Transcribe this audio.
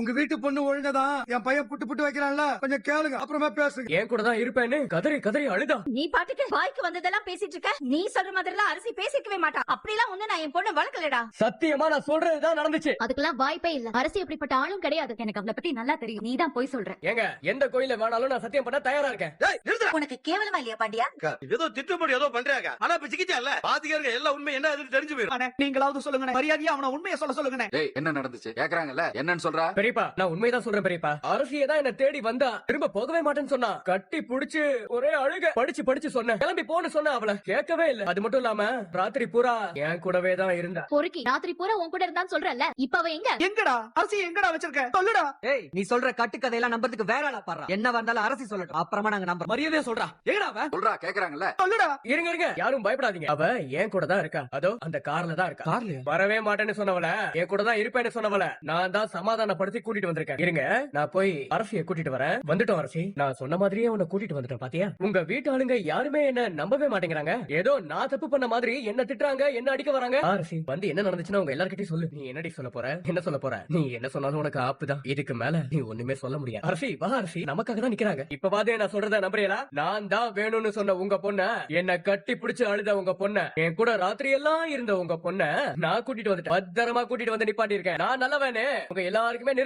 உங்க வீட்டு பொண்ணு ஒழுங்கதான் என் பையன் புட்டு புட்டு வைக்கிறான்ல, கொஞ்சம் கேளுங்க, அப்புறமா பேசுங்க. என் கூட தான் இருப்பேன்னு கதறி கதறி அழுதா. நீ பாட்டுக்கு வாய்க்கு வந்ததெல்லாம் பேசிட்டு இருக்க. நீ சொல்ற மாதிரி எல்லாம் அரசி பேசிக்கவே மாட்டா. அப்படிலாம் ஒண்ணு நான் என் பொண்ணு வளர்க்கலடா. சத்தியமா நான் சொல்றதுதான் நடந்துச்சு. அதுக்கெல்லாம் வாய்ப்பே இல்ல. அரசி அப்படிப்பட்ட ஆளும் கிடையாது. எனக்கு அவளை பத்தி நல்லா தெரியும். நீ தான் போய் சொல்ற. ஏங்க எந்த கோயில வேணாலும் நான் சத்தியம் பண்ண தயாரா இருக்கேன். உனக்கு கேவலமா இல்லையா பாண்டியா? ஏதோ திட்டப்படி ஏதோ பண்றாங்க. ஆனா இப்ப சிக்கிச்சா இல்ல பாத்துக்காரங்க எல்லா உண்மை என்ன எதுன்னு தெரிஞ்சு போயிடும். நீங்களாவது சொல்லுங்க, மரியாதையா அவன உண்மையை சொல்லுங்க. டேய் என்ன நடந்துச்சு கேக்குறாங்கல்ல, என்னன்னு சொல்றா? பெரியப்பா நான் உண்மைதான் சொல்றேன் பெரியப்பா. அரசியே தான் என்ன தேடி வந்தா, திரும்ப போகவே மாட்டேன்னு சொன்னா. கட்டி புடிச்சு ஒரே அழுக. படிச்சு சொன்னேன், கிளம்பி போன்னு சொன்ன. அவள கேட்கவே இல்ல. அது மட்டும் இல்லாம ராத்திரி பூரா என் கூடவே தான் இருந்தா. பொறுக்கி ராத்திரி பூரா உன் கூட இருந்தான்னு சொல்றல, இப்ப அவ எங்க? எங்கடா அரசி எங்கடா வச்சிருக்க சொல்லுடா. ஏய் நீ சொல்ற கட்டுக்கதையெல்லாம் நம்பறதுக்கு வேற ஆளா பாடுறா. என்ன வந்தாலும் அரசி சொல்லட்டும், அப்புறமா நாங்க நம்புறோம். மரியாதையா சொல்றா. எங்கடா அவ? சொல்றா கேக்குறாங்கல்ல. சொல்லுடா. இருங்க யாரும் பயப்படாதீங்க. அவ என் கூட தான் இருக்கா. அதோ அந்த கார்ல தான் இருக்கா. கார்லயா? வரவே மாட்டேன்னு சொன்னவள, என் கூட தான் இருப்பேன்னு சொன்னவள நான் தான் சமாதானப்படுத்தி கூட்டிட்டு வந்திருக்கேன். இருங்க நான் போய் அரசியை கூட்டிட்டு வரேன். வந்துட்டோம் அரசி. நான் சொன்ன மாதிரியே உன்னை கூட்டிட்டு வந்துட்டேன். பாத்தியா, உங்க வீட்டு ஆளுங்க யாருமே என்ன நம்பவே மாட்டேங்கிறாங்க. ஏதோ நான் தப்பு பண்ண மாதிரி என்ன திட்டுறாங்க, என்ன அடிக்க வராங்க. அரசி வந்து என்ன நடந்துச்சுன்னா உங்க எல்லார்கிட்டயும் சொல்லு. நீ என்னடி சொல்ல போற? என்ன சொல்ல போற? நீ என்ன சொன்னாலும் உனக்கு ஆப்புதான். இதுக்கு மேல நீ ஒண்ணுமே சொல்ல முடியாது. அரசி வா அரசி, நமக்காக தான் நிக்கிறாங்க. இப்ப பாத்து நான் சொல்றத நம்புறீங்களா? நான் தான் வேணும்னு சொன்ன உங்க பொண்ண, என்ன கட்டி பிடிச்சு அழுத உங்க பொண்ண, என் கூட ராத்திரி எல்லாம் இருந்த உங்க பொண்ண நான் கூட்டிட்டு வந்துட்டேன். பத்திரமா கூட்டிட்டு வந்து நிப்பாட்டி இருக்கேன். நான் நல்லவேனே உங்க எல்லாருக்குமே